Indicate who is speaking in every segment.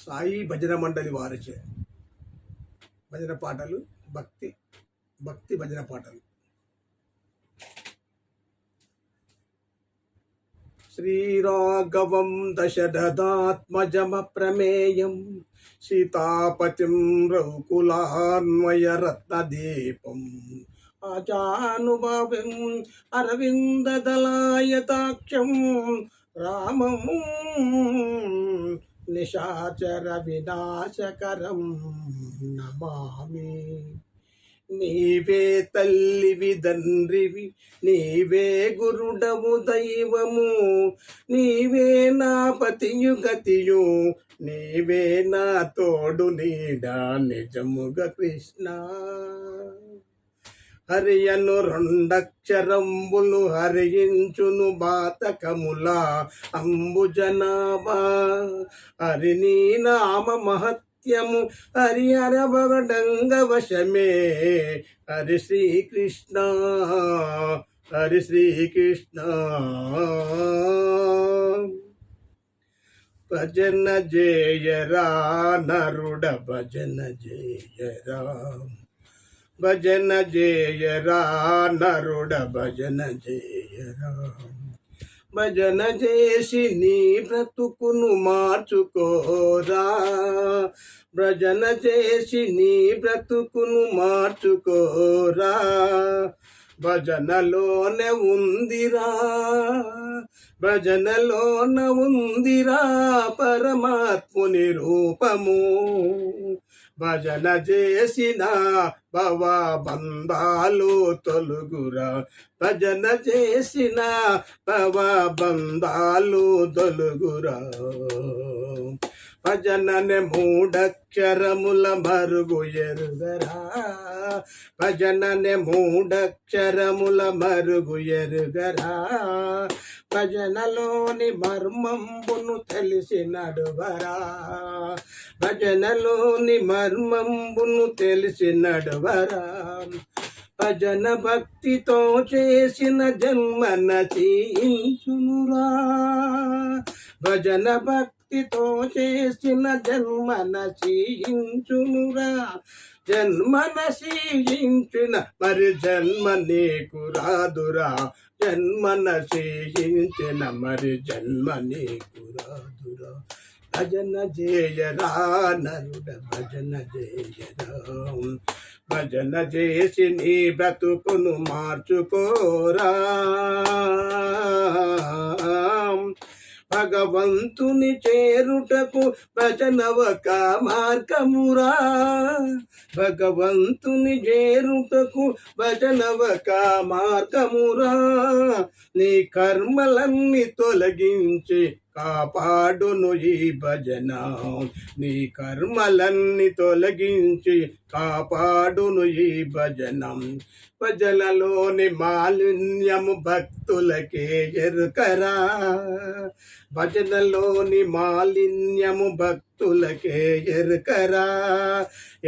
Speaker 1: సాయి భజన మండలి వారిచే భజన పాటలు, భక్తి భజన పాటలు. శ్రీరాఘవం దశరథాత్మజమ ప్రమేయం సీతాపతిం రఘుకులాన్వయరత్నదీపం ఆచానుభావం అరవిందదలాయతాక్షం రామం నిశాచర వినాశకరం నమామి. నీవే తల్లివి తండ్రివి, నీవే గురుడవు దైవము, నీవే నా పతియు గతియు, నీవే నా తోడు నీడా నిజముగా కృష్ణ. హరియను రెండక్షరంబులు హరించును బాతకముల అంబుజనాభా. హరిని నామ మహత్యము హరిహర భగడంగ వశమే. హరి శ్రీకృష్ణ హరి శ్రీకృష్ణ. భజన జయరా నరుడ భజన జయరా, భజన జయరా నరుడ భజన జయరా. భజన చేసి నీ బ్రతుకును మార్చుకోరా, భజన చేసి నీ బ్రతుకును మార్చుకోరా. భజనలోనే ఉందిరా, భజనలోన ఉందిరా పరమాత్ముని రూపము. భజన చేసిన భవ బంధాలు తొలుగురా, భజన చేసిన భవ బంధాలు తొలుగురా. భజననే మూడక్షరముల మరుగు ఎరుగరా, భజననే మూడక్షరముల మరుగు ఎరుగరా. భజనలోని మర్మంబును తెలిసి నడువరా, భజనలోని మర్మంబును తెలిసి నడువరా. భజన భక్తితో చేసిన జన్మ నశించునురా, భజన భక్తితో చేసిన జన్మ నశించునురా. జన్మ నశించిన మరి జన్మ నీకు రాదురా, జన్మ నశించిన మరి జన్మ నీకు రాదురా. భజన జయరా నరుడ భజన జయరా, భజన చేసి నీ బ్రతుకును మార్చుకోరా. భగవంతుని చేరుటకు భజన ఒక మార్గమురా, భగవంతుని చేరుటకు భజన ఒక మార్గమురా. నీ కర్మలన్నీ తొలగించి కాపాడును ఈ భజన, నీ కర్మలన్నీ తొలగించి కాపాడును ఈ భజనం. భజనలోని మాలిన్యము భక్తులకే ఎరుకరా, భజనలోని మాలిన్యము భక్తులకే ఎరుకరా.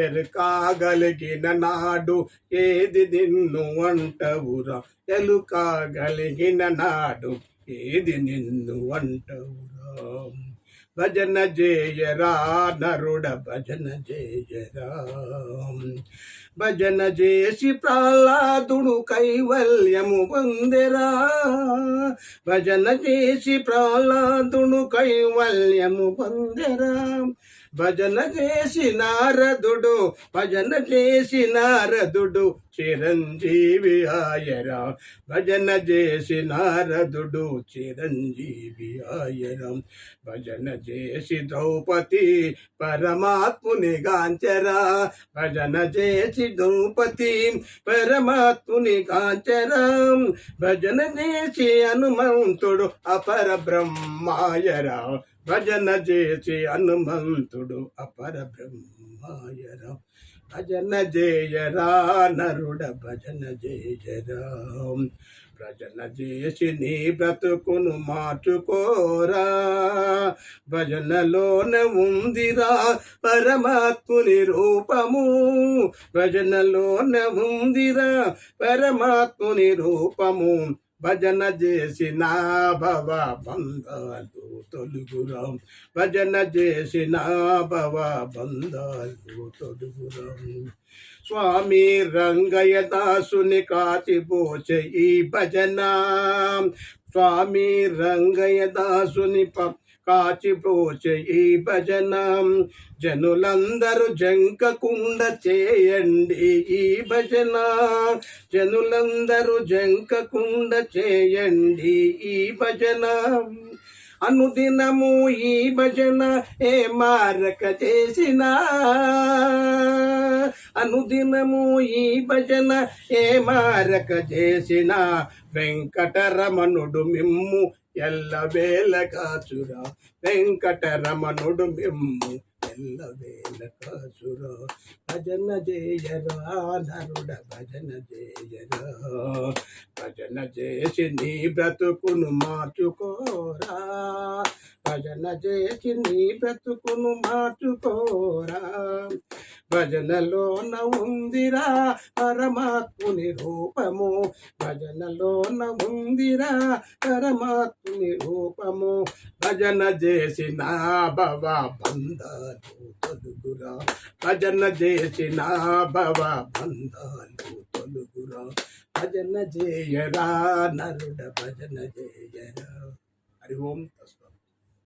Speaker 1: ఎరుకాగలిగిన నాడు ఏది నిన్ను అంటవురా, ఎలుకాగలిగిన నాడు ఏది నిన్ను అంటవురా. భజన జయరా నరుడ భజన జయరా. భజన చేసి ప్రహ్లాదుడు కైవల్యము పొందెరా, భజన చేసి ప్రహ్లాదుడు కైవల్యము పొందెరా. భజన చేసి నారదుడు, భజన చేసి నారదుడు చిరంజీవి ఆయరా, భజన చేసి నారదుడు చిరంజీవి ఆయరా. భజన చేసి ద్రౌపది పరమాత్ముని గాంచరా, భజన చేసి ద్రౌపది పరమాత్ముని గాంచరా. భజన చేసి హనుమంతుడు అపర బ్రహ్మాయరా, భజన చేసి హనుమంతుడు అపర బ్రహ్మాయరా. భజన జయరా నరుడ భజన జయరా, భజన చేసి నీ బ్రతుకును మార్చుకోరా. భజనలోన ఉందిరా పరమాత్ముని రూపము, భజనలోన ఉందిరా పరమాత్ముని రూపము. భజన చేసిన భవ బంధాలు తొలుగురాం భజన చేసిన భవ బంధాలు తొలుగురాం స్వామి రంగయ్య దాసుని కాచిపోచే ఈ భజన స్వామి రంగయ్య దాసుని కాచిపోచే ఈ భజన జనులందరూ జంకకుండ చేయండి ఈ భజన జనులందరూ జంకకుండ చేయండి ఈ భజన అనుదినము ఈ భజన ఏ మారక చేసినా అనుదినము ఈ భజన ఏ మారక చేసిన వెంకటరమణుడు మిమ్ము ఎల్లవేళ కాచురా వెంకటరమణుడు మిమ్ము ఎల్లవేళ కాచురా భజన జయరా నరుడ భజన జయరా భజన చేసి నీ బ్రతుకును మార్చుకోరా భజన చేసి నీ బ్రతుకును మార్చుకోరా భజనలోన ఉందిరా పరమాత్ముని రూపము భజనలోన ఉందిరా పరమాత్ముని రూపము భజన చేసిన భవ బంధాలు తొలుగురా భజన చేసిన భవ బంధాలు తొలుగురా భజన చేయరా నరుడ భజన చేయరా హరి ఓం తస్మై